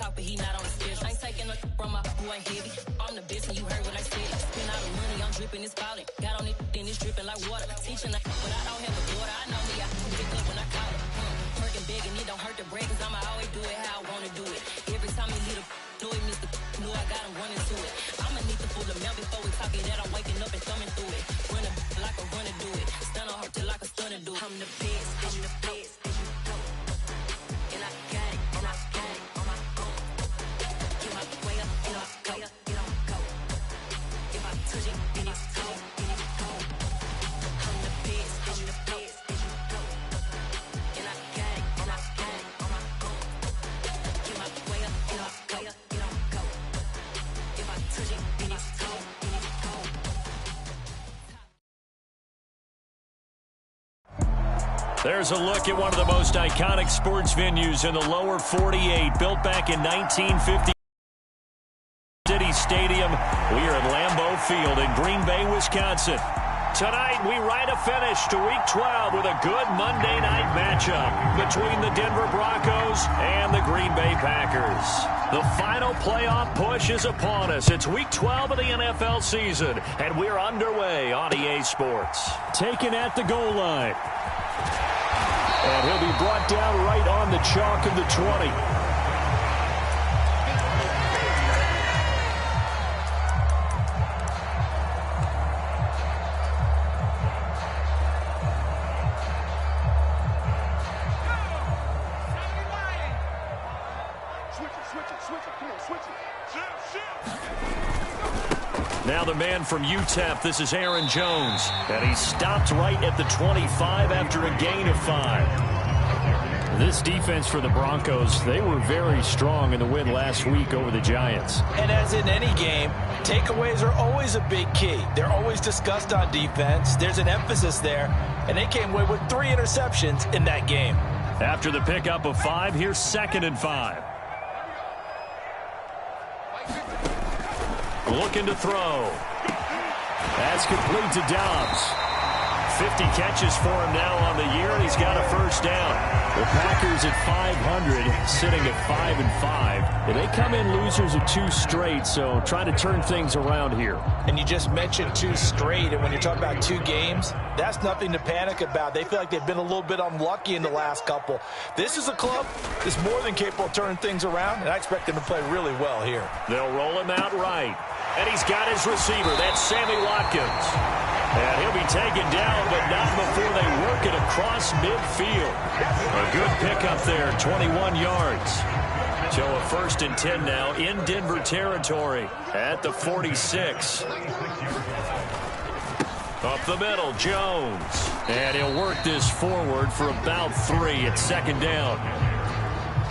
talk, but he not on the stairs. I ain't taking a from my boy heavy. I'm the best, and you heard what I said. Spend all the money, I'm dripping, it's falling. Got on it, then it's dripping like water. Teaching, but I don't have a daughter. I know me, I pick up when I call her. Working big, and it don't hurt the break, cause I'ma always do it how I wanna do it. Every time he leave the noise, Mr. Know I got him running to it. I'ma need to pull the mail before we talk it that I'm waking up and thumbing through it. Running like a runner do it. Stun on her till like a stunner do it. I'm the best, I'm the best. And I got it, and I got it on my own. Get my way up, and I go, and I go. If I touch it, then it's cold, then it's cold. I'm the best, I'm the best, and you go. And I got it, and I got it on my own. Get my way up, and I go, and I go. If I touch it, then it's cold, then it's cold. There's a look at one of the most iconic sports venues in the lower 48, built back in 1950. City Stadium. We are at Lambeau Field in Green Bay, Wisconsin. Tonight, we write a finish to Week 12 with a good Monday night matchup between the Denver Broncos and the Green Bay Packers. The final playoff push is upon us. It's Week 12 of the NFL season, and we're underway on EA Sports. Taken at the goal line. And he'll be brought down right on the chalk of the 20. Now the man from UTEP, this is Aaron Jones. And he stopped right at the 25 after a gain of 5. This defense for the Broncos, they were very strong in the win last week over the Giants. And as in any game, takeaways are always a big key. They're always discussed on defense. There's an emphasis there. And they came away with 3 interceptions in that game. After the pickup of 5, here's 2nd and 5. Looking to throw. That's complete to Dobbs. 50 catches for him now on the year, and he's got a first down. The Packers at 500, sitting at 5-5. They come in losers of 2 straight, so trying to turn things around here. And you just mentioned 2 straight, and when you're talking about 2 games, that's nothing to panic about. They feel like they've been a little bit unlucky in the last couple. This is a club that's more than capable of turning things around, and I expect them to play really well here. They'll roll him out right. And he's got his receiver. That's Sammy Watkins. And he'll be taken down, but not before they work it across midfield. A good pickup there, 21 yards. So a 1st and 10 now in Denver territory at the 46. Up the middle, Jones. And he'll work this forward for about 3 at 2nd down.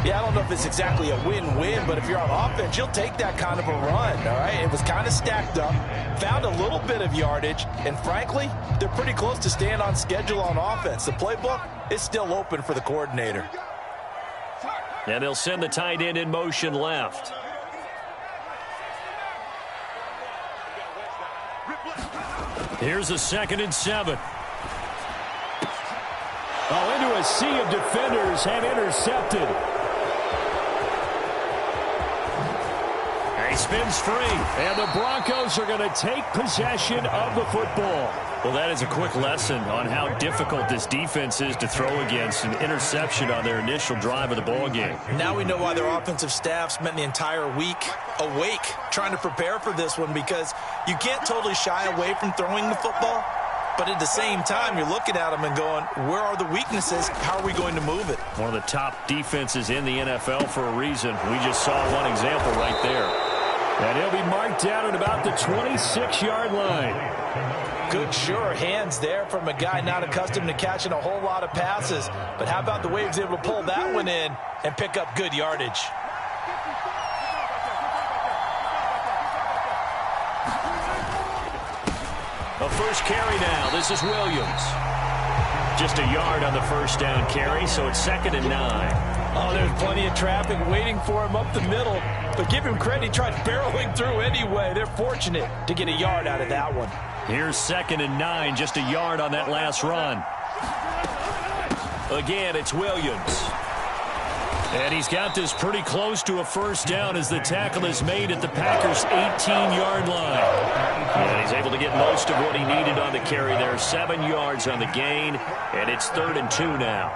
Yeah, I don't know if it's exactly a win-win, but if you're on offense, you'll take that kind of a run, all right? It was kind of stacked up, found a little bit of yardage, and frankly, they're pretty close to staying on schedule on offense. The playbook is still open for the coordinator. And they'll send the tight end in motion left. Here's a 2nd and 7. Oh, into a sea of defenders and intercepted. He spins free, and the Broncos are going to take possession of the football. Well, that is a quick lesson on how difficult this defense is to throw against. An interception on their initial drive of the ballgame. Now we know why their offensive staff spent the entire week awake trying to prepare for this one, because you can't totally shy away from throwing the football. But at the same time, you're looking at them and going, where are the weaknesses? How are we going to move it? One of the top defenses in the NFL for a reason. We just saw one example right there. And he'll be marked down at about the 26-yard line. Good, sure hands there from a guy not accustomed to catching a whole lot of passes. But how about the way he was able to pull that one in and pick up good yardage? A first carry now. This is Williams. Just a yard on the first down carry, so it's 2nd and 9. Oh, there's plenty of traffic waiting for him up the middle. But give him credit, he tried barreling through anyway. They're fortunate to get a yard out of that one. Here's 2nd and 9, just a yard on that last run. Again, it's Williams. And he's got this pretty close to a first down as the tackle is made at the Packers' 18-yard line. And he's able to get most of what he needed on the carry there. 7 yards on the gain, and it's 3rd and 2 now.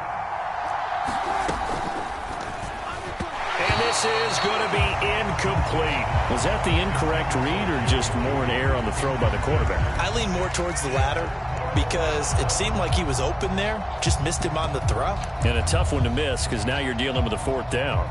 And this is going to be incomplete. Was that the incorrect read or just more an error on the throw by the quarterback? I lean more towards the latter, because it seemed like he was open there, just missed him on the throw. And a tough one to miss because now you're dealing with a 4th down.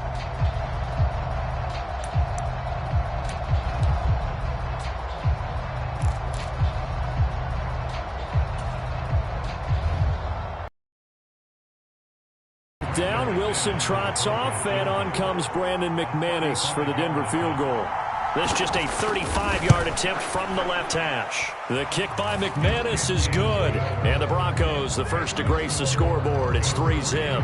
Down, Wilson trots off, and on comes Brandon McManus for the Denver field goal. This just a 35-yard attempt from the left hash. The kick by McManus is good. And the Broncos, the first to grace the scoreboard. It's 3-zip.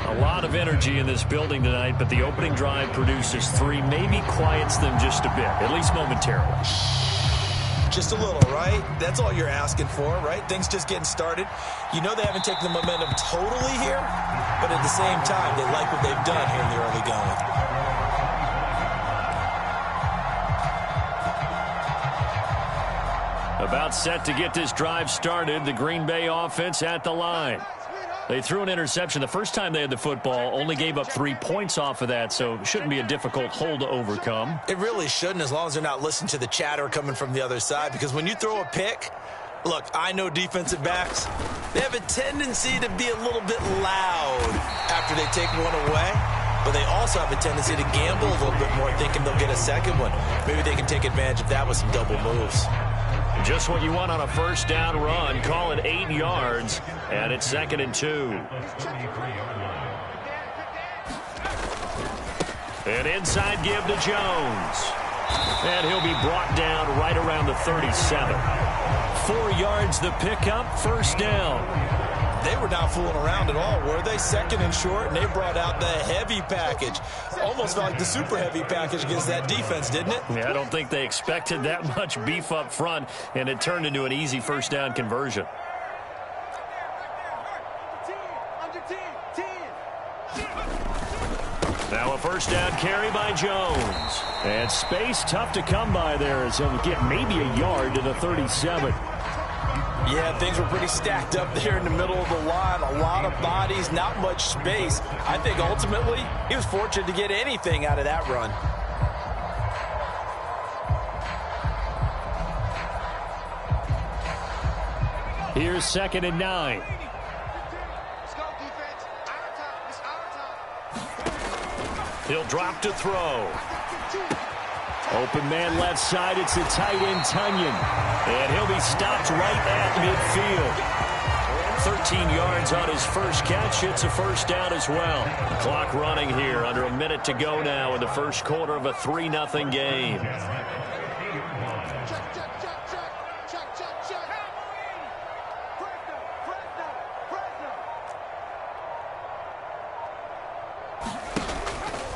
A lot of energy in this building tonight, but the opening drive produces 3, maybe quiets them just a bit, at least momentarily. Just a little, right? That's all you're asking for, right? Things just getting started. You know they haven't taken the momentum totally here, but at the same time, they like what they've done here in the early going. About set to get this drive started, the Green Bay offense at the line. They threw an interception the first time they had the football, only gave up 3 points off of that, so it shouldn't be a difficult hole to overcome. It really shouldn't, as long as they're not listening to the chatter coming from the other side, because when you throw a pick, look, I know defensive backs, they have a tendency to be a little bit loud after they take one away, but they also have a tendency to gamble a little bit more, thinking they'll get a second one. Maybe they can take advantage of that with some double moves. Just what you want on a first down run. Call it 8 yards, and it's 2nd and 2. An inside give to Jones. And he'll be brought down right around the 37. 4 yards the pickup, first down. They were not fooling around at all, were they? 2nd and short, and they brought out the heavy package. Almost felt like the super heavy package against that defense, didn't it? Yeah, I don't think they expected that much beef up front, and it turned into an easy first down conversion. Now a first down carry by Jones. And space tough to come by there as he'll get maybe a yard to the 37. Yeah, things were pretty stacked up there in the middle of the line. A lot of bodies, not much space. I think ultimately he was fortunate to get anything out of that run. Here's 2nd and 9. He'll drop to throw. Open man left side, it's the tight end Tunyon. And he'll be stopped right at midfield. 13 yards on his first catch. It's a first down as well. The clock running here, under a minute to go now in the first quarter of a 3-0 game.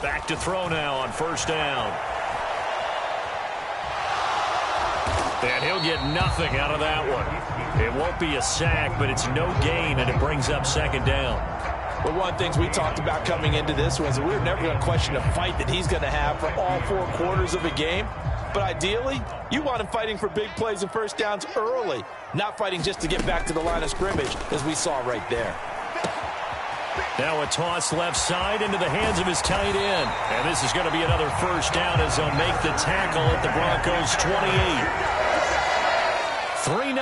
Back to throw now on first down. And he'll get nothing out of that one. It won't be a sack, but it's no gain, and it brings up 2nd down. Well, one of the things we talked about coming into this was that we were never going to question the fight that he's going to have for all 4 quarters of a game. But ideally, you want him fighting for big plays and first downs early, not fighting just to get back to the line of scrimmage, as we saw right there. Now a toss left side into the hands of his tight end. And this is going to be another first down as they'll make the tackle at the Broncos' 28. 3-0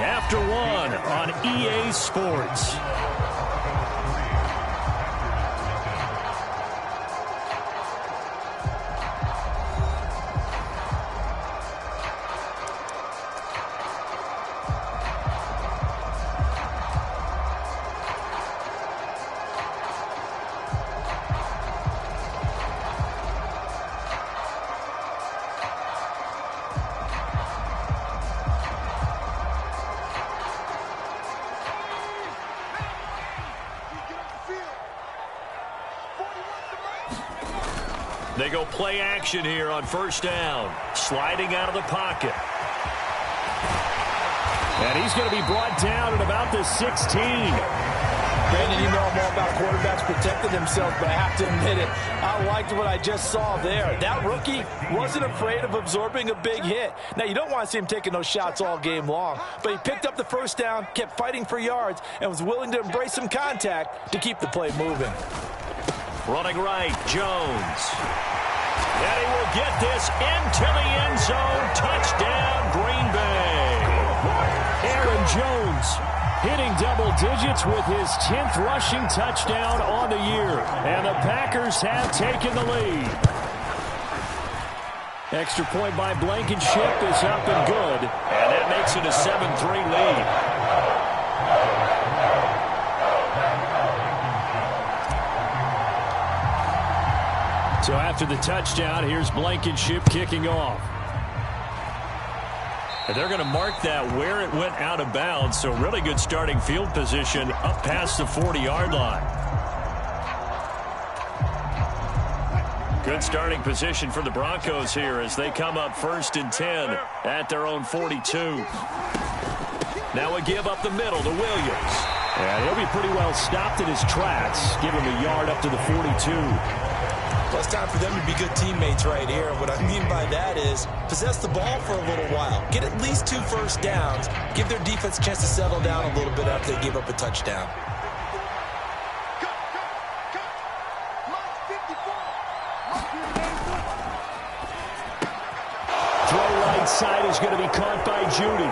after 1 on EA Sports. They go play action here on first down. Sliding out of the pocket. And he's going to be brought down at about the 16. Brandon, you know I'm all about quarterbacks protected themselves, but I have to admit it, I liked what I just saw there. That rookie wasn't afraid of absorbing a big hit. Now, you don't want to see him taking those shots all game long, but he picked up the first down, kept fighting for yards, and was willing to embrace some contact to keep the play moving. Running right, Jones. And he will get this into the end zone. Touchdown, Green Bay. Aaron Jones hitting double digits with his 10th rushing touchdown on the year. And the Packers have taken the lead. Extra point by Blankenship is up and good. And that makes it a 7-3 lead. So after the touchdown, here's Blankenship kicking off. And they're going to mark that where it went out of bounds, so really good starting field position up past the 40-yard line. Good starting position for the Broncos here as they come up 1st and 10 at their own 42. Now a give up the middle to Williams. And he'll be pretty well stopped in his tracks. Give him a yard up to the 42. Well, it's time for them to be good teammates right here. What I mean by that is possess the ball for a little while. Get at least 2 first downs. Give their defense a chance to settle down a little bit after they give up a touchdown. Throw right side is going to be caught by Judy.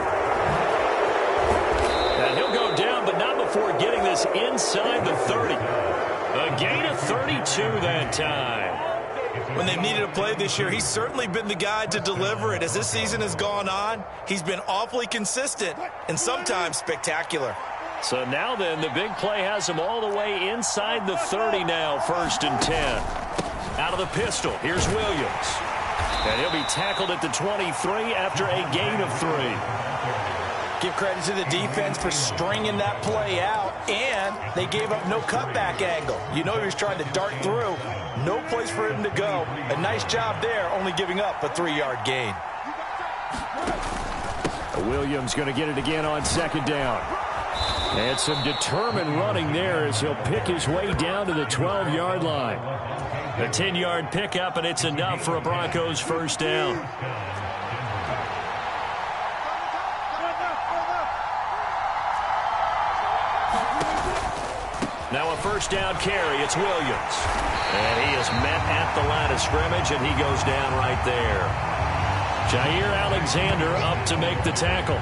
And he'll go down, but not before getting this inside the 30. A gain of 32 that time. When they've needed a play this year, he's certainly been the guy to deliver it. As this season has gone on, he's been awfully consistent and sometimes spectacular. So now then, the big play has him all the way inside the 30 now, 1st and 10. Out of the pistol, here's Williams. And he'll be tackled at the 23 after a gain of 3. Give credit to the defense for stringing that play out, and they gave up no cutback angle. You know he was trying to dart through. No place for him to go. A nice job there, only giving up a 3-yard gain. Williams going to get it again on 2nd down. And some determined running there as he'll pick his way down to the 12-yard line. A 10-yard pickup, and it's enough for a Broncos 1st down. Now a 1st down carry. It's Williams. And he is met at the line of scrimmage, and he goes down right there. Jair Alexander up to make the tackle.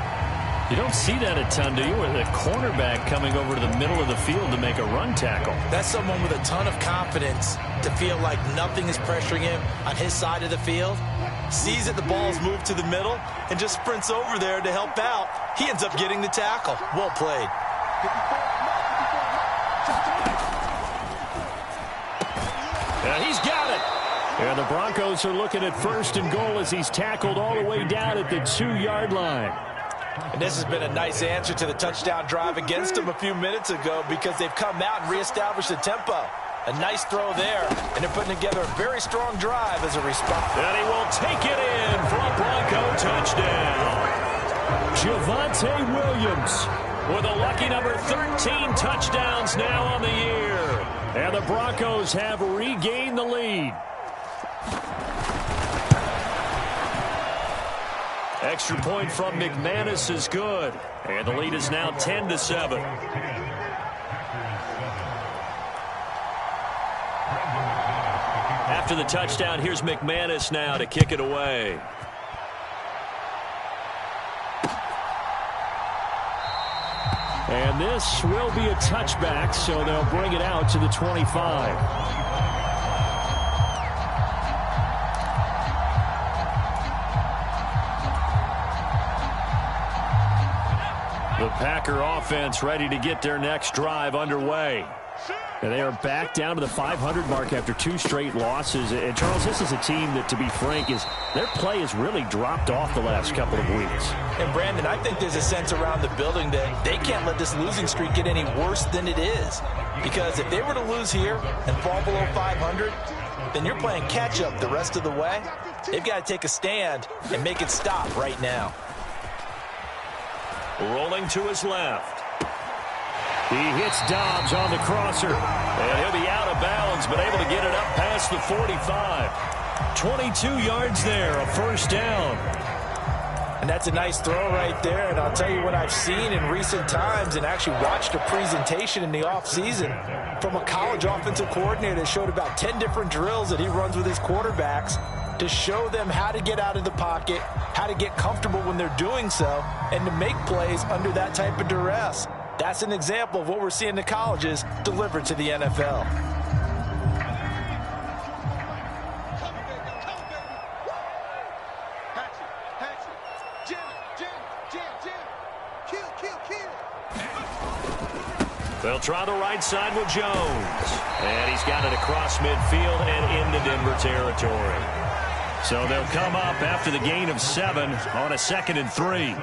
You don't see that a ton, do you? With a cornerback coming over to the middle of the field to make a run tackle. That's someone with a ton of confidence to feel like nothing is pressuring him on his side of the field. Sees that the ball's moved to the middle and just sprints over there to help out. He ends up getting the tackle. Well played. And he's got it. And the Broncos are looking at 1st and goal as he's tackled all the way down at the 2-yard line. And this has been a nice answer to the touchdown drive against them a few minutes ago because they've come out and reestablished the tempo. A nice throw there, and they're putting together a very strong drive as a response. And he will take it in for a Bronco touchdown. Javonte Williams with a lucky number 13 touchdowns now on the year. And the Broncos have regained the lead. Extra point from McManus is good. And the lead is now 10-7. After the touchdown, here's McManus now to kick it away. And this will be a touchback, so they'll bring it out to the 25. The Packer offense ready to get their next drive underway. And they are back down to the 500 mark after 2 straight losses. And, Charles, this is a team that, to be frank, their play has really dropped off the last couple of weeks. And, Brandon, I think there's a sense around the building that they can't let this losing streak get any worse than it is. Because if they were to lose here and fall below 500, then you're playing catch-up the rest of the way. They've got to take a stand and make it stop right now. Rolling to his left. He hits Dobbs on the crosser. And he'll be out of bounds, but able to get it up past the 45. 22 yards there, a first down. And that's a nice throw right there. And I'll tell you what I've seen in recent times and actually watched a presentation in the offseason from a college offensive coordinator that showed about 10 different drills that he runs with his quarterbacks to show them how to get out of the pocket, how to get comfortable when they're doing so, and to make plays under that type of duress. That's an example of what we're seeing in the colleges delivered to the NFL. They'll try the right side with Jones. And he's got it across midfield and into Denver territory. So they'll come up after the gain of 7 on a 2nd and 3.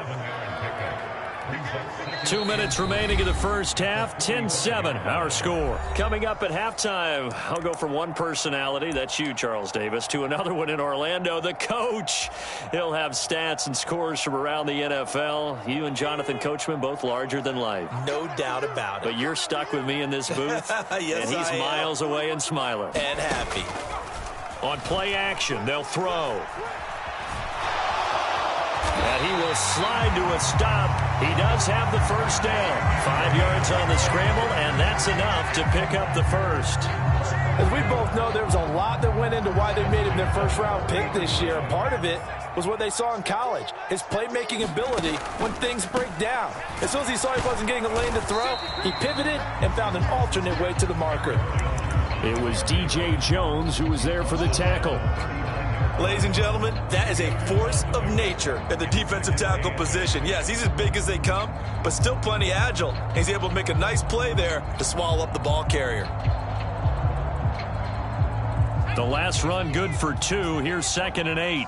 2 minutes remaining in the first half. 10-7 our score. Coming up at halftime, I'll go from one personality, that's you, Charles Davis, to another one in Orlando, the coach. He'll have stats and scores from around the NFL. You and Jonathan Coachman both larger than life. No doubt about it. But you're stuck with me in this booth. Yes, and he's miles away and smiling. And happy. On play action, they'll throw. And he will slide to a stop. He does have the first down. 5 yards on the scramble, and that's enough to pick up the first. As we both know, there was a lot that went into why they made him their first-round pick this year. And part of it was what they saw in college, his playmaking ability when things break down. As soon as he saw he wasn't getting a lane to throw, he pivoted and found an alternate way to the marker. It was DJ Jones who was there for the tackle. Ladies and gentlemen, that is a force of nature at the defensive tackle position. Yes, he's as big as they come, but still plenty agile. He's able to make a nice play there to swallow up the ball carrier. The last run good for 2. Here's 2nd and 8.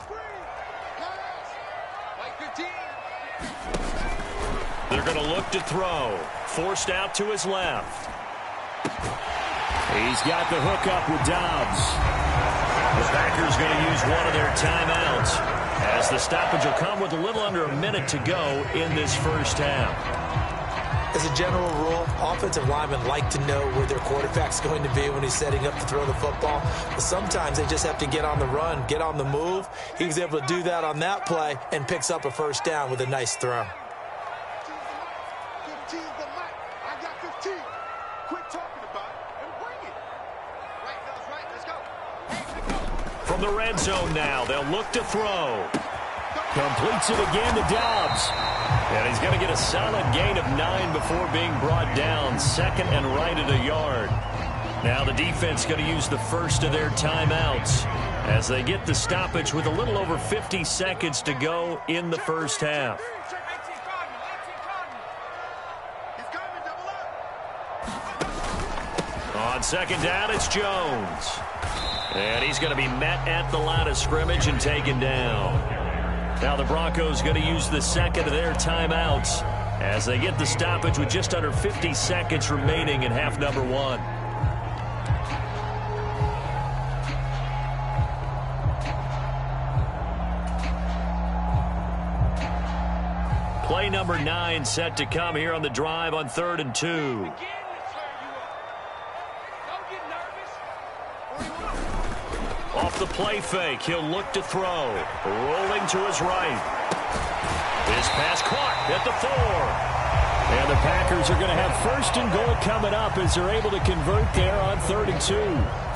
They're going to look to throw. Forced out to his left. He's got the hook up with Dobbs. The Packers going to use one of their timeouts as the stoppage will come with a little under a minute to go in this first half. As a general rule, offensive linemen like to know where their quarterback's going to be when he's setting up to throw the football. But sometimes they just have to get on the run, get on the move. He was able to do that on that play and picks up a first down with a nice throw. From the red zone now, they'll look to throw. Completes it again to Dobbs. And he's going to get a solid gain of 9 before being brought down. 2nd and right at a yard. Now the defense going to use the first of their timeouts as they get the stoppage with a little over 50 seconds to go in the first half. On 2nd down, it's Jones. And he's going to be met at the line of scrimmage and taken down. Now the Broncos going to use the 2nd of their timeouts as they get the stoppage with just under 50 seconds remaining in half number 1. Play number 9 set to come here on the drive on 3rd and 2. Off the play fake, he'll look to throw. Rolling to his right. His pass caught at the 4. And the Packers are going to have 1st and goal coming up as they're able to convert there on 3rd and 2.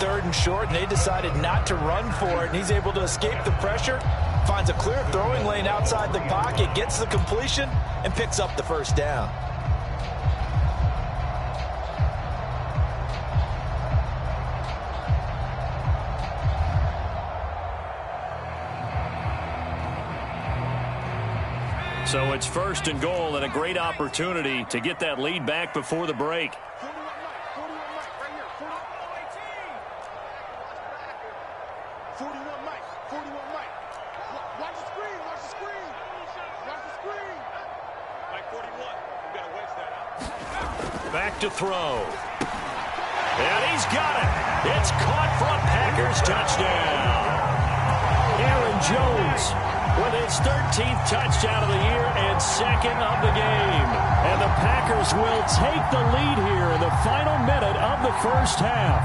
3rd and short, and they decided not to run for it, and he's able to escape the pressure, finds a clear throwing lane outside the pocket, gets the completion, and picks up the first down. So it's 1st and goal and a great opportunity to get that lead back before the break. Back to throw. And he's got it. It's caught for a Packers touchdown. Aaron Jones with his 13th touchdown of the year and second of the game. And the Packers will take the lead here in the final minute of the first half.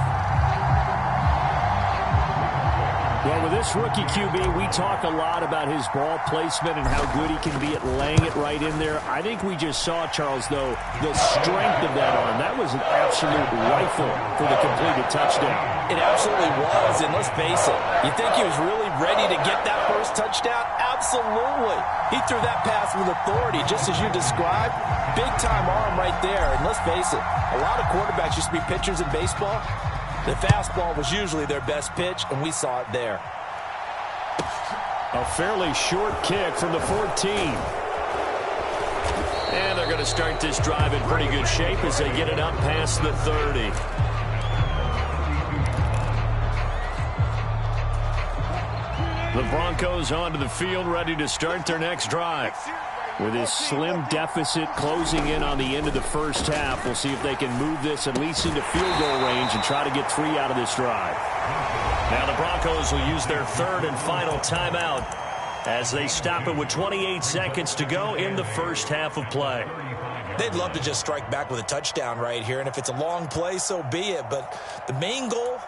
Well, with this rookie QB, we talk a lot about his ball placement and how good he can be at laying it right in there. I think we just saw, Charles, though, the strength of that arm. That was an absolute rifle for the completed touchdown. It absolutely was, and let's face it, you think he was really ready to get that first touchdown? Absolutely. He threw that pass with authority, just as you described. Big-time arm right there, and let's face it, a lot of quarterbacks used to be pitchers in baseball. The fastball was usually their best pitch, and we saw it there. A fairly short kick from the 14. And they're going to start this drive in pretty good shape as they get it up past the 30. The Broncos onto the field, ready to start their next drive. With his slim deficit closing in on the end of the first half, we'll see if they can move this at least into field goal range and try to get 3 out of this drive. Now the Broncos will use their third and final timeout as they stop it with 28 seconds to go in the first half of play. They'd love to just strike back with a touchdown right here, and if it's a long play, so be it. But the main goal,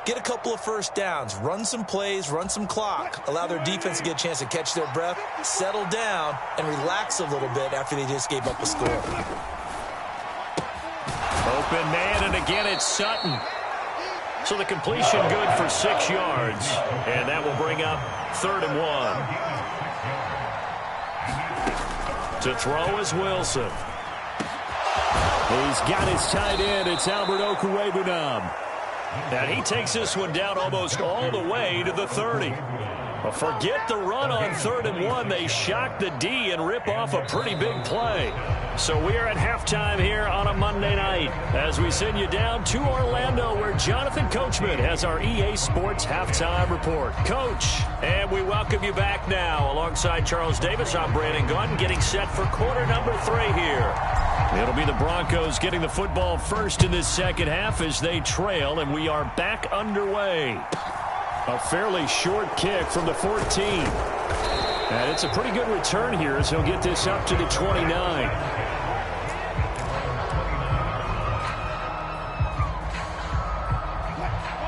get a couple of first downs, run some plays, run some clock, allow their defense to get a chance to catch their breath, settle down, and relax a little bit after they just gave up a score. Open man, and again it's Sutton. So the completion good for 6 yards, and that will bring up 3rd and 1. To throw is Wilson. He's got his tight end. It's Albert Okwuegbunam. And he takes this one down almost all the way to the 30. Well, forget the run on 3rd and 1. They shock the D and rip off a pretty big play. So we are at halftime here on a Monday night as we send you down to Orlando where Jonathan Coachman has our EA Sports Halftime Report. Coach, and we welcome you back now. Alongside Charles Davis, I'm Brandon Gaudin getting set for quarter number 3 here. It'll be the Broncos getting the football first in this second half as they trail, and we are back underway. A fairly short kick from the 14. And it's a pretty good return here as he'll get this up to the 29.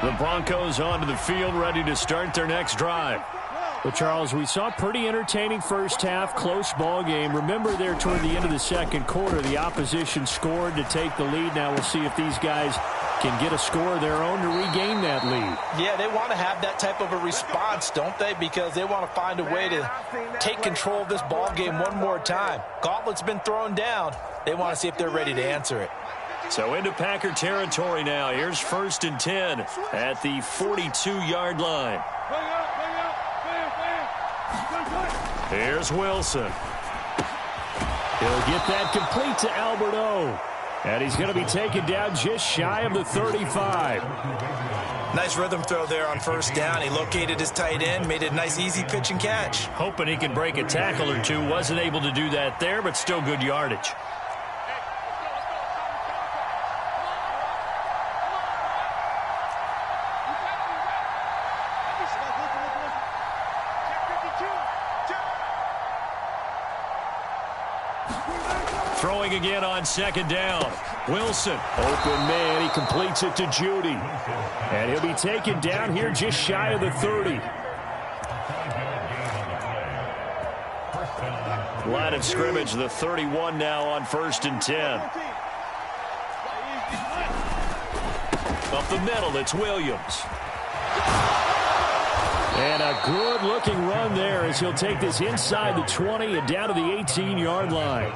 The Broncos onto the field, ready to start their next drive. Well, Charles, we saw a pretty entertaining first half, close ball game. Remember there toward the end of the second quarter, the opposition scored to take the lead. Now we'll see if these guys can get a score of their own to regain that lead. Yeah, they want to have that type of a response, don't they? Because they want to find a way to take control of this ball game one more time. Gauntlet's been thrown down. They want to see if they're ready to answer it. So into Packer territory now. Here's 1st and 10 at the 42-yard line. Here's Wilson. He'll get that complete to Albert O. And he's going to be taken down just shy of the 35. Nice rhythm throw there on 1st down. He located his tight end, made it a nice easy pitch and catch. Hoping he can break a tackle or two. Wasn't able to do that there, but still good yardage. Throwing again on 2nd down. Wilson. Open man. He completes it to Judy. And he'll be taken down here just shy of the 30. Line of scrimmage, the 31 now on 1st and 10. Up the middle, it's Williams. And a good-looking run there as he'll take this inside the 20 and down to the 18-yard line.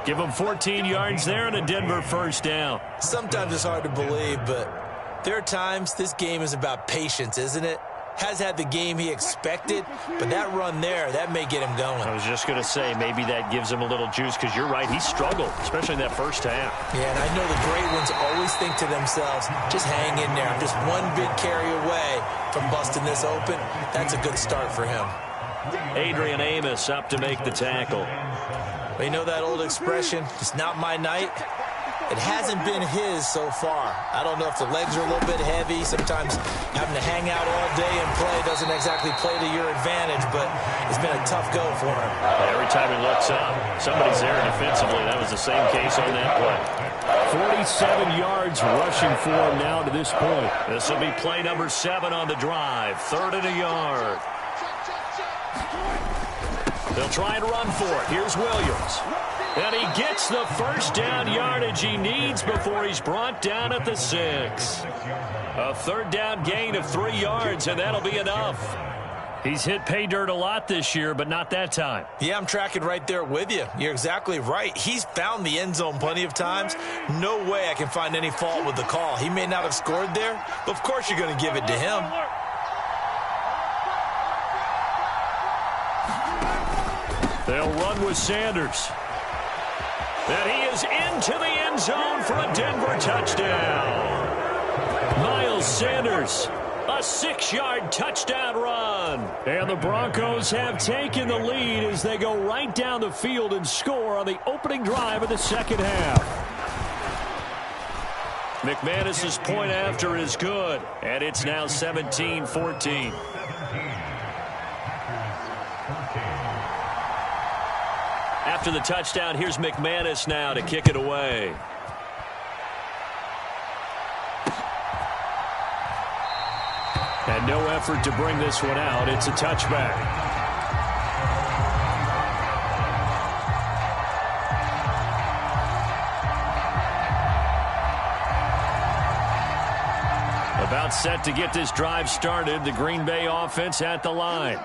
Give him 14 yards there and a Denver 1st down. Sometimes it's hard to believe, but there are times this game is about patience, isn't it? Has had the game he expected, but that run there, that may get him going. I was just going to say, maybe that gives him a little juice because you're right, he struggled, especially in that first half. Yeah, and I know the great ones always think to themselves, just hang in there. I'm just one big carry away from busting this open. That's a good start for him. Adrian Amos up to make the tackle. But you know that old expression, it's not my night? It hasn't been his so far. I don't know if the legs are a little bit heavy. Sometimes having to hang out all day and play doesn't exactly play to your advantage, but it's been a tough go for him. Every time he looks up, somebody's there defensively. That was the same case on that play. 47 yards rushing for him now to this point. This will be play number 7 on the drive. 3rd and a yard. They'll try and run for it. Here's Williams. And he gets the first down yardage he needs before he's brought down at the 6. A 3rd down gain of 3 yards, and that'll be enough. He's hit pay dirt a lot this year, but not that time. Yeah, I'm tracking right there with you. You're exactly right. He's found the end zone plenty of times. No way I can find any fault with the call. He may not have scored there, but of course you're going to give it to him. They'll run with Sanders. And he is into the end zone for a Denver touchdown. Miles Sanders, a 6-yard touchdown run. And the Broncos have taken the lead as they go right down the field and score on the opening drive of the second half. McManus's point after is good, and it's now 17-14. After the touchdown, here's McManus now to kick it away. And no effort to bring this one out. It's a touchback. About set to get this drive started. The Green Bay offense at the line.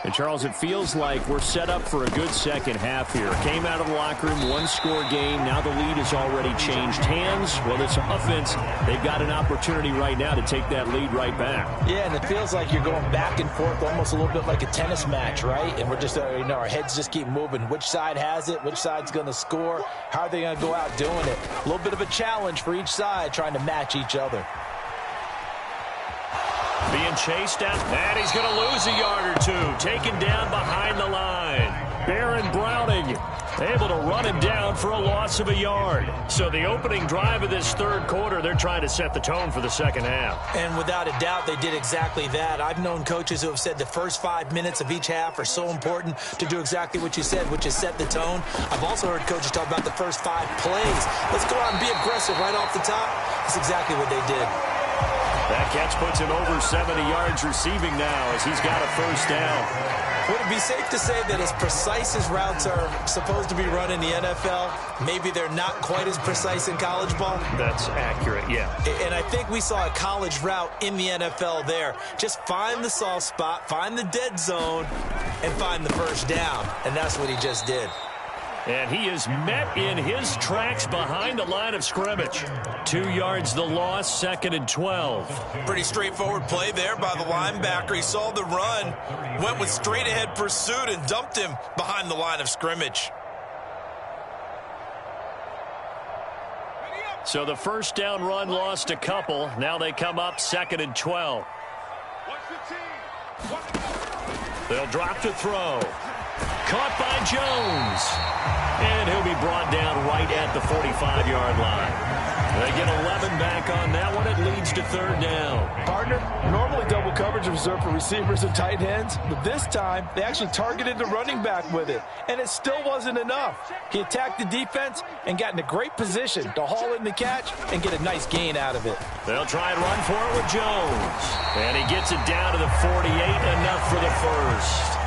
And, Charles, it feels like we're set up for a good second half here. Came out of the locker room, 1-score game. Now the lead has already changed hands. Well, this offense, they've got an opportunity right now to take that lead right back. Yeah, and it feels like you're going back and forth almost a little bit like a tennis match, right? And we're just, our heads just keep moving. Which side has it? Which side's going to score? How are they going to go out doing it? A little bit of a challenge for each side trying to match each other. Being chased out, and he's going to lose a yard or two. Taken down behind the line. Baron Browning able to run him down for a loss of a yard. So the opening drive of this third quarter, they're trying to set the tone for the second half. And without a doubt, they did exactly that. I've known coaches who have said the first 5 minutes of each half are so important to do exactly what you said, which is set the tone. I've also heard coaches talk about the first 5 plays. Let's go out and be aggressive right off the top. That's exactly what they did. That catch puts him over 70 yards receiving now as he's got a first down. Would it be safe to say that as precise as routes are supposed to be run in the NFL, maybe they're not quite as precise in college ball? That's accurate, yeah. And I think we saw a college route in the NFL there. Just find the soft spot, find the dead zone, and find the first down. And that's what he just did. And he is met in his tracks behind the line of scrimmage. 2 yards the loss, 2nd and 12. Pretty straightforward play there by the linebacker. He saw the run, went with straight-ahead pursuit, and dumped him behind the line of scrimmage. So the first down run lost a couple. Now they come up 2nd and 12. They'll drop to throw. Caught by Jones. And he'll be brought down right at the 45-yard line. They get 11 back on that one. It leads to 3rd down. Partner, normally double coverage is reserved for receivers and tight ends, but this time they actually targeted the running back with it, and it still wasn't enough. He attacked the defense and got in a great position to haul in the catch and get a nice gain out of it. They'll try and run for it with Jones. And he gets it down to the 48, enough for the first.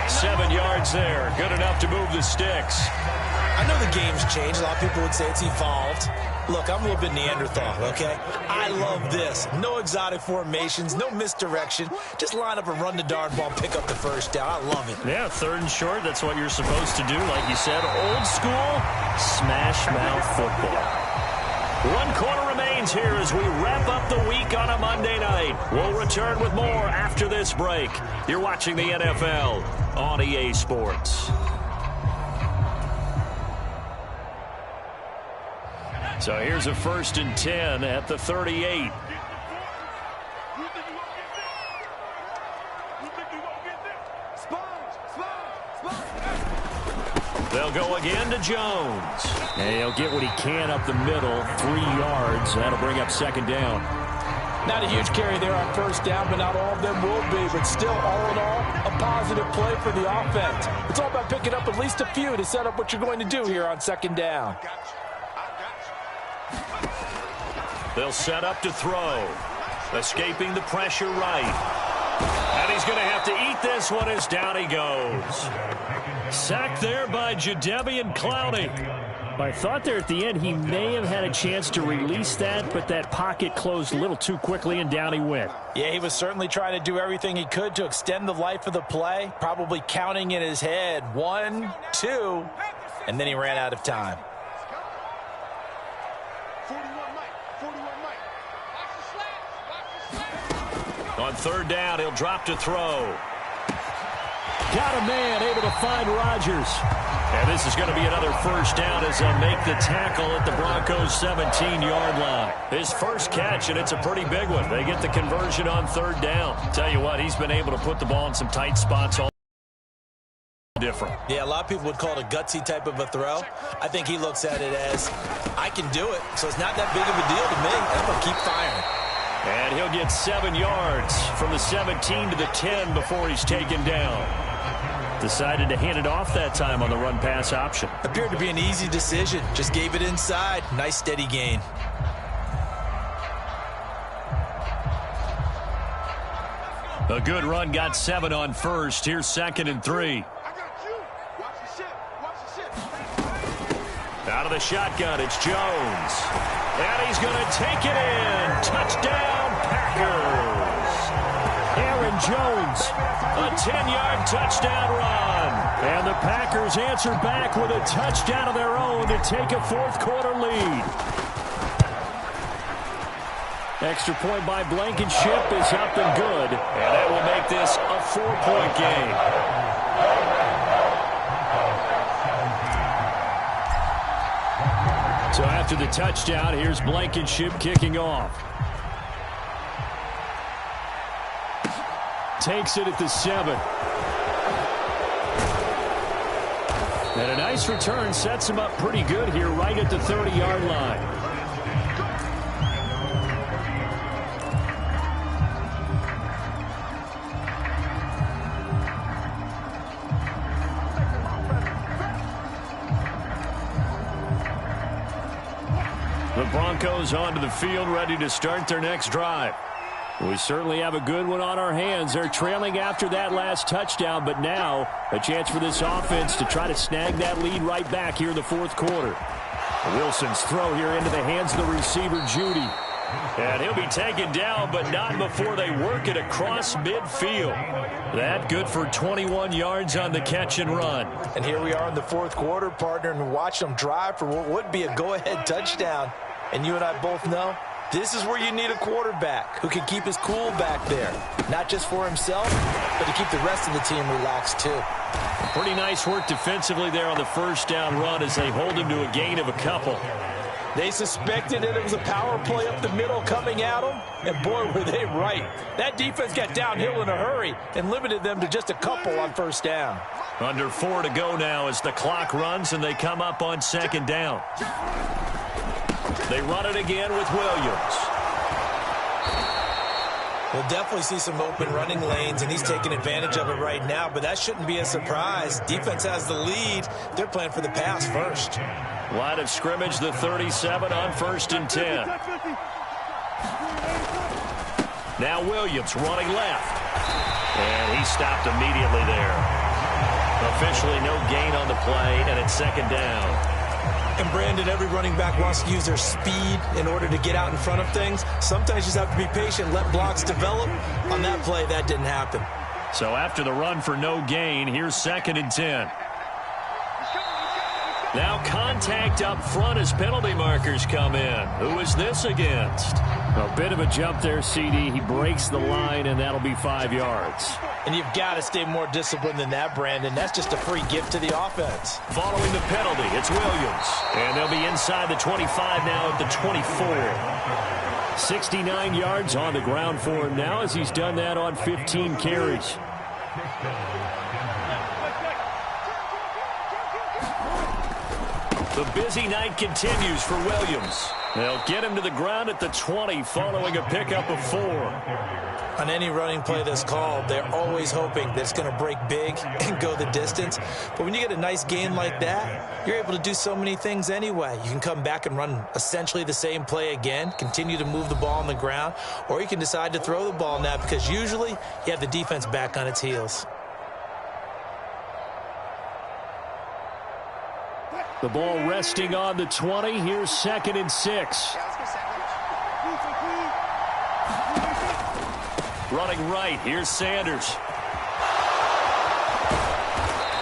7 yards there, good enough to move the sticks. I know the game's changed. A lot of people would say it's evolved. Look, I'm a little bit Neanderthal, okay? I love this. No exotic formations, no misdirection. Just line up and run the darn ball, pick up the first down. I love it. Yeah, 3rd and short, that's what you're supposed to do. Like you said, old school, smash mouth football. 1 quarter remains here as we wrap up the week on a Monday night. We'll return with more after this break. You're watching the NFL on EA Sports. So here's a 1st and 10 at the 38. They'll go again to Jones. And he'll get what he can up the middle, 3 yards. That'll bring up second down. Not a huge carry there on first down, but not all of them will be. But still, all in all, a positive play for the offense. It's all about picking up at least a few to set up what you're going to do here on second down. They'll set up to throw. Escaping the pressure right. And he's going to have to eat this one as down he goes. Sacked there by Jadeveon Clowney. I thought there at the end he may have had a chance to release that, but that pocket closed a little too quickly, and down he went. Yeah, he was certainly trying to do everything he could to extend the life of the play, probably counting in his head 1, 2, and then he ran out of time. On third down, he'll drop to throw. Got a man able to find Rodgers. And this is going to be another first down as they'll make the tackle at the Broncos' 17-yard line. His first catch, and it's a pretty big one. They get the conversion on third down. Tell you what, he's been able to put the ball in some tight spots all different. Yeah, a lot of people would call it a gutsy type of a throw. I think he looks at it as, I can do it, so it's not that big of a deal to me. I'm going to keep firing. And he'll get 7 yards from the 17 to the 10 before he's taken down. Decided to hand it off that time on the run-pass option. Appeared to be an easy decision. Just gave it inside. Nice steady gain. A good run, got 7 on first. Here's 2nd and 3. Out of the shotgun, it's Jones. And he's going to take it in. Touchdown, Packers. Aaron Jones. A 10-yard touchdown run. And the Packers answer back with a touchdown of their own to take a fourth-quarter lead. Extra point by Blankenship is up and good. And that will make this a 4-point game. So after the touchdown, here's Blankenship kicking off. Takes it at the 7. And a nice return sets him up pretty good here right at the 30-yard line. The Broncos onto the field, ready to start their next drive. We certainly have a good one on our hands. They're trailing after that last touchdown, but now a chance for this offense to try to snag that lead right back here in the fourth quarter. Wilson's throw here into the hands of the receiver, Judy. And he'll be taken down, but not before they work it across midfield. That good for 21 yards on the catch and run. And here we are in the fourth quarter, partner, and watch them drive for what would be a go-ahead touchdown. And you and I both know this is where you need a quarterback who can keep his cool back there. Not just for himself, but to keep the rest of the team relaxed too. Pretty nice work defensively there on the first down run as they hold him to a gain of a couple. They suspected that it was a power play up the middle coming at them, and boy, were they right. That defense got downhill in a hurry and limited them to just a couple on first down. Under 4 to go now as the clock runs and they come up on second down. They run it again with Williams. We'll definitely see some open running lanes, and he's taking advantage of it right now, but that shouldn't be a surprise. Defense has the lead. They're playing for the pass first. Line of scrimmage, the 37 on 1st and 10. Now Williams running left. And he stopped immediately there. Officially no gain on the play, and it's second down. And Brandon, every running back wants to use their speed in order to get out in front of things. Sometimes you just have to be patient, let blocks develop. On that play, that didn't happen. So after the run for no gain, here's 2nd and 10. Now contact up front as penalty markers come in. Who is this against? A bit of a jump there, CD. He breaks the line, and that'll be 5 yards. And you've got to stay more disciplined than that, Brandon. That's just a free gift to the offense. Following the penalty, it's Williams. And they'll be inside the 25 now at the 24. 69 yards on the ground for him now as he's done that on 15 carries. The busy night continues for Williams. They'll get him to the ground at the 20 following a pickup of 4. On any running play that's called, they're always hoping that it's going to break big and go the distance. But when you get a nice gain like that, you're able to do so many things anyway. You can come back and run essentially the same play again, continue to move the ball on the ground, or you can decide to throw the ball now because usually you have the defense back on its heels. The ball resting on the 20. Here's 2nd and 6. Running right, here's Sanders.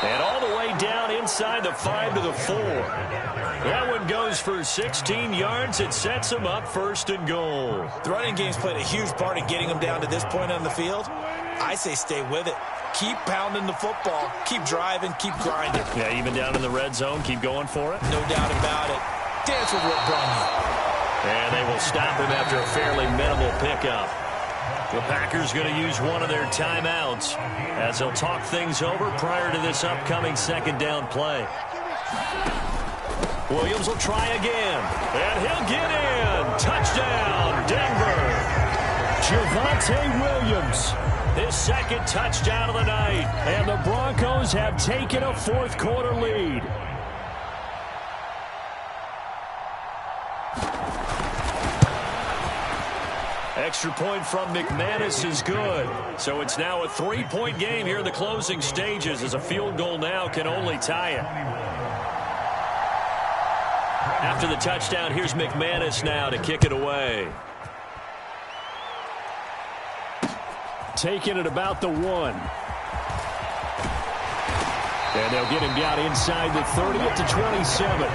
And all the way down inside the 5 to the 4. That one goes for 16 yards. It sets him up 1st and goal. The running game's played a huge part in getting him down to this point on the field. I say stay with it. Keep pounding the football. Keep driving. Keep grinding. Yeah, even down in the red zone, keep going for it. No doubt about it. Dance with what brung you. And they will stop him after a fairly minimal pickup. The Packers going to use one of their timeouts as they'll talk things over prior to this upcoming 2nd down play. Williams will try again, and he'll get in. Touchdown, Denver. Javonte Williams. His 2nd touchdown of the night. And the Broncos have taken a 4th quarter lead. Extra point from McManus is good. So it's now a 3-point game here in the closing stages as a field goal now can only tie it. After the touchdown, here's McManus now to kick it away. Taking it about the 1. And they'll get him down inside the 30 at the 27.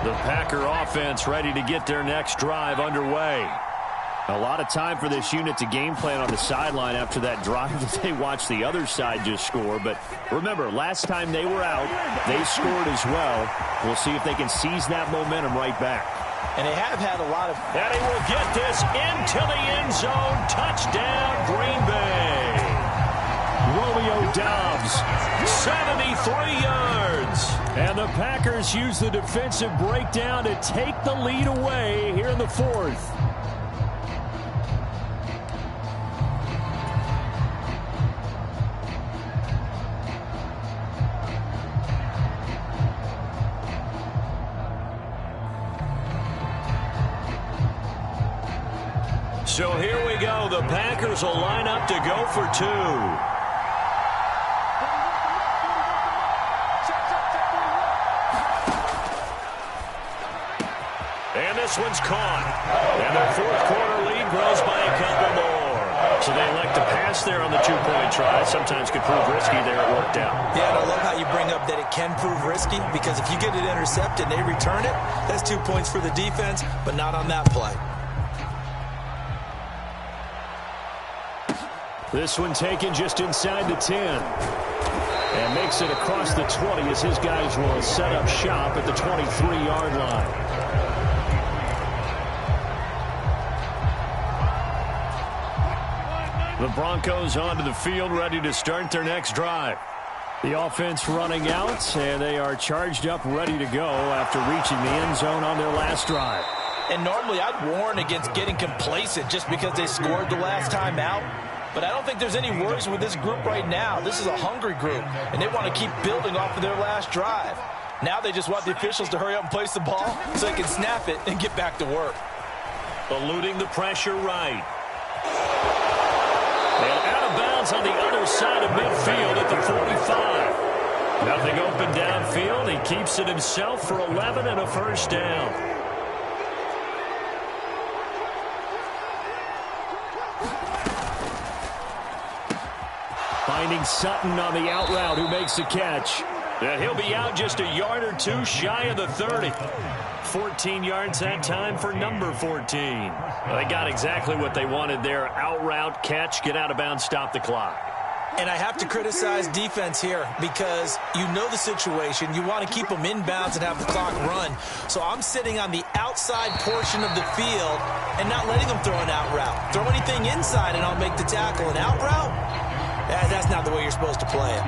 The Packer offense ready to get their next drive underway. A lot of time for this unit to game plan on the sideline after that drive that they watched the other side just score. But remember, last time they were out, they scored as well. We'll see if they can seize that momentum right back. And they have had a lot of... And he will get this into the end zone. Touchdown, Green Bay. Romeo Doubs, 73 yards. And the Packers use the defensive breakdown to take the lead away here in the 4th. So here we go. The Packers will line up to go for 2. And this one's caught. And their 4th quarter lead grows by a couple more. So they elect to pass there on the 2-point try. Sometimes could prove risky there. It worked out. Yeah, and I love how you bring up that it can prove risky because if you get it intercepted and they return it, that's 2 points for the defense, but not on that play. This one taken just inside the 10. And makes it across the 20 as his guys will set up shop at the 23-yard line. The Broncos onto the field ready to start their next drive. The offense running out, and they are charged up ready to go after reaching the end zone on their last drive. And normally I'd warn against getting complacent just because they scored the last time out. But I don't think there's any worries with this group right now. This is a hungry group, and they want to keep building off of their last drive. Now they just want the officials to hurry up and place the ball so they can snap it and get back to work. Eluding the pressure right. And out of bounds on the other side of midfield at the 45. Nothing open downfield. He keeps it himself for 11 and a 1st down. Finding Sutton on the out route who makes the catch. And he'll be out just a yard or 2 shy of the 30. 14 yards that time for number 14. Well, they got exactly what they wanted there. Out route, catch, get out of bounds, stop the clock. And I have to criticize defense here because you know the situation. You want to keep them inbounds and have the clock run. So I'm sitting on the outside portion of the field and not letting them throw an out route. Throw anything inside and I'll make the tackle. An out route? That's not the way you're supposed to play it.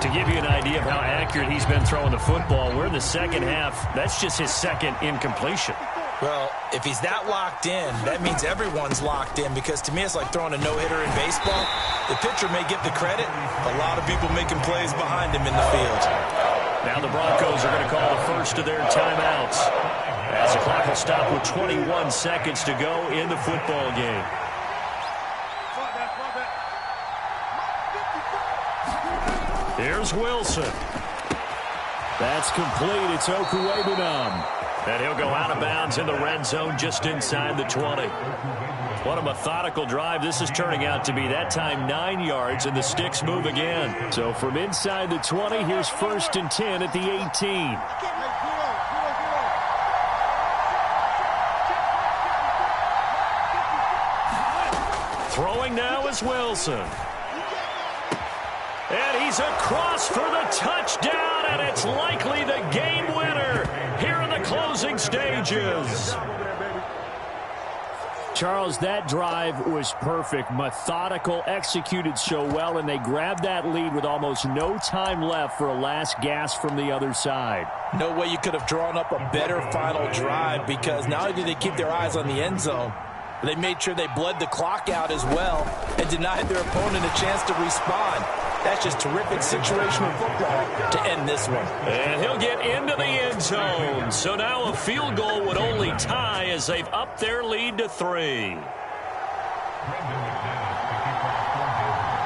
To give you an idea of how accurate he's been throwing the football, we're in the second half. That's just his second incompletion. Well, if he's that locked in, that means everyone's locked in because to me it's like throwing a no-hitter in baseball. The pitcher may get the credit. A lot of people making plays behind him in the field. Now the Broncos are going to call the first of their timeouts as the clock will stop with 21 seconds to go in the football game. Here's Wilson. That's complete. It's Okuwebunam. And he'll go out of bounds in the red zone just inside the 20. What a methodical drive this is turning out to be. That time 9 yards, and the sticks move again. So from inside the 20, here's 1st and 10 at the 18. Throwing now is Wilson. And he's across for the touchdown, and it's likely the game winner here in the closing stages. Charles, that drive was perfect, methodical, executed so well, and they grabbed that lead with almost no time left for a last gasp from the other side. No way you could have drawn up a better final drive because not only did they keep their eyes on the end zone, they made sure they bled the clock out as well and denied their opponent a chance to respond. That's just terrific situational football to end this one. And he'll get into the end zone. So now a field goal would only tie as they've upped their lead to 3.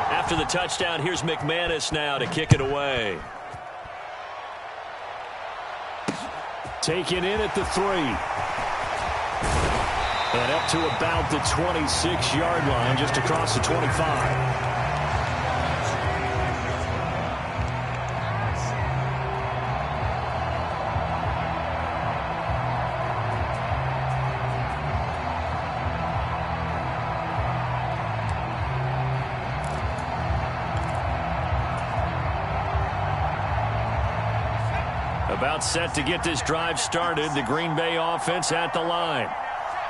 After the touchdown, here's McManus now to kick it away. Taken in at the 3. And up to about the 26-yard line, just across the 25. About set to get this drive started. The Green Bay offense at the line.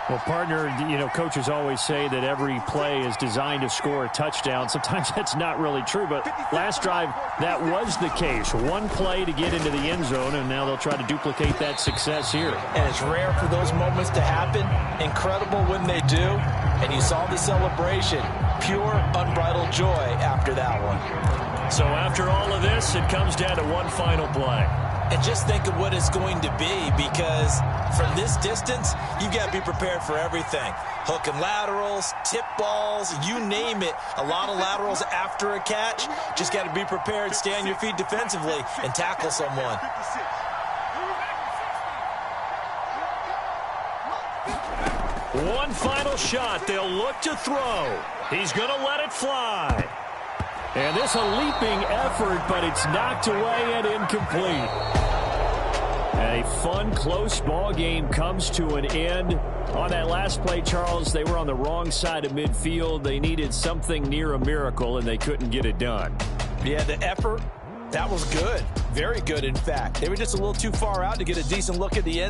Well, partner, coaches always say that every play is designed to score a touchdown. Sometimes that's not really true, but last drive, that was the case. One play to get into the end zone, and now they'll try to duplicate that success here. And it's rare for those moments to happen. Incredible when they do. And you saw the celebration. Pure, unbridled joy after that one. So after all of this, it comes down to one final play. And just think of what it's going to be because from this distance, you've got to be prepared for everything. Hook and laterals, tip balls, you name it. A lot of laterals after a catch. Just got to be prepared, stay on your feet defensively, and tackle someone. One final shot. They'll look to throw. He's going to let it fly. And this a leaping effort, but it's knocked away and incomplete. A fun, close ball game comes to an end. On that last play, Charles, they were on the wrong side of midfield. They needed something near a miracle, and they couldn't get it done. Yeah, the effort, that was good. Very good, in fact. They were just a little too far out to get a decent look at the end.